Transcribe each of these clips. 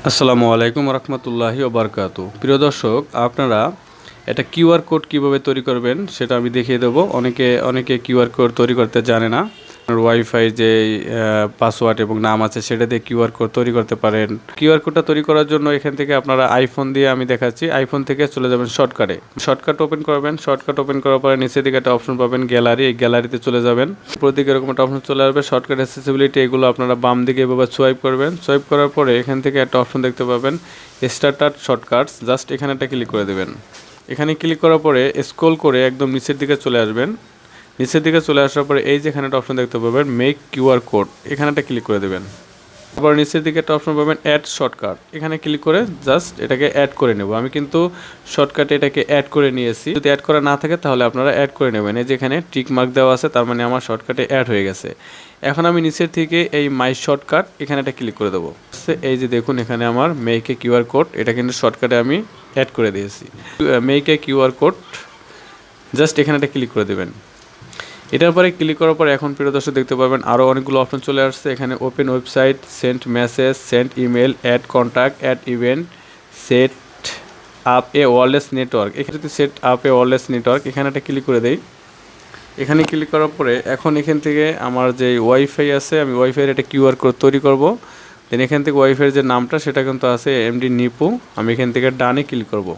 আসসালামু আলাইকুম রহমতুল্লাহি ওবরকাতু। প্রিয় দর্শক, আপনারা এটা কিউআর কোড কিভাবে তৈরি করবেন সেটা আমি দেখিয়ে দেবো। অনেকে কিউআর কোড তৈরি করতে জানে না। ওয়াইফাই যে পাসওয়ার্ড এবং নাম আছে সেটা দিয়ে কিউআর কোড তৈরি করতে পারেন। কিউআর কোডটা তৈরি করার জন্য এখান থেকে আপনারা আইফোন দিয়ে আমি দেখাচ্ছি। আইফোন থেকে চলে যাবেন শর্টকাট ওপেন করবেন। শর্টকাট ওপেন করার পরে নিচের দিকে একটা অপশন পাবেন গ্যালারি, এই গ্যালারিতে চলে যাবেন। প্রতিদিকে এরকম একটা অপশন চলে আসবে শর্টকাট অ্যাক্সেসিবিলিটি। এগুলো আপনারা বাম দিকে এভাবে সোয়াইপ করবেন। সোয়াইপ করার পরে এখান থেকে একটা অপশন দেখতে পাবেন স্টার্টার শর্টকাটস, জাস্ট এখানে একটা ক্লিক করে দেবেন। এখানে ক্লিক করার পরে স্ক্রল করে একদম নিচের দিকে চলে আসবেন। নিচের দিকে চলে আসার পরে এই যে এখানে একটা অপশন দেখতে পাবেন মেক কিউআর কোড, এখানে একটা ক্লিক করে দেবেন। তারপর নিচের দিকে একটা অপশন পাবেন অ্যাড শর্টকাট, এখানে ক্লিক করে জাস্ট এটাকে অ্যাড করে নেব। আমি কিন্তু শর্টকাটে এটাকে অ্যাড করে নিয়েছি। যদি অ্যাড করা না থাকে তাহলে আপনারা অ্যাড করে নেবেন। এই যে এখানে টিক মার্ক দেওয়া আছে, তার মানে আমার শর্টকাটে অ্যাড হয়ে গেছে। এখন আমি নিচের থেকে এই মাই শর্টকাট এখানে একটা ক্লিক করে দেবো। এই যে দেখুন এখানে আমার মেকে কিউআর কোড, এটা কিন্তু শর্টকাটে আমি অ্যাড করে দিয়েছি। মেকে কিউআর কোড, জাস্ট এখানে একটা ক্লিক করে দেবেন। এটার পরে ক্লিক করার পর এখন প্রিয় দর্শক দেখতে পাবেন আরও অনেকগুলো অপশন চলে আসছে। এখানে open website, send message, send email, add contact, add event, set up a wireless network. এখানে যদি set up a wireless network এখানে একটা ক্লিক করে দেই। এখানে ক্লিক করার পরে এখন এখান থেকে আমার যে ওয়াইফাই আছে, আমি ওয়াইফাইয়ের একটা কিউআর কোড তৈরি করব। দেন এখান থেকে ওয়াইফাইয়ের যে নামটা সেটা কিন্তু আছে এমডি নিপু। আমি এখান থেকে ডানে ক্লিক করব।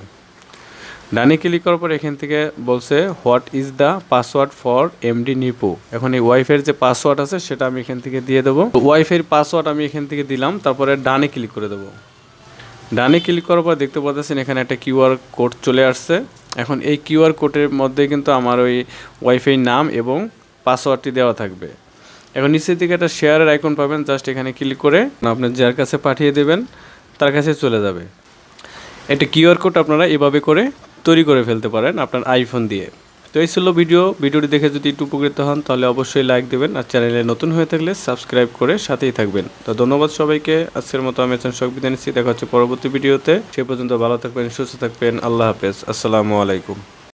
ডানে ক্লিক করার পর এখান থেকে বলছে what is the password for MD Nipu. এখন এই ওয়াইফাইয়ের যে পাসওয়ার্ড আছে সেটা আমি এখান থেকে দিয়ে দেবো। ওয়াইফাইয়ের পাসওয়ার্ড আমি এখান থেকে দিলাম, তারপরে ডানে ক্লিক করে দেবো। ডানে ক্লিক করার পর দেখতে পাচ্ছেন এখানে একটা কিউআর কোড চলে আসছে। এখন এই কিউআর কোডের মধ্যে কিন্তু আমার ওই ওয়াইফাই নাম এবং পাসওয়ার্ডটি দেওয়া থাকবে। এখন নিচের দিকে একটা শেয়ারের আইকন পাবেন, জাস্ট এখানে ক্লিক করে আপনার যার কাছে পাঠিয়ে দেবেন তার কাছে চলে যাবে। একটা কিউআর কোড আপনারা এভাবে করে তৈরি করে ফেলতে পারেন আপনার আইফোন দিয়ে। তো এই ছিল ভিডিওটি দেখে যদি একটু উপকৃত হন তাহলে অবশ্যই লাইক দেবেন, আর চ্যানেলে নতুন হয়ে থাকলে সাবস্ক্রাইব করে সাথেই থাকবেন। তো ধন্যবাদ সবাইকে। আজকের মতো আমি সব বিদায় নিচ্ছি। দেখা হচ্ছে পরবর্তী ভিডিওতে। সে পর্যন্ত ভালো থাকবেন, সুস্থ থাকবেন। আল্লাহ হাফেজ। আসসালামু আলাইকুম।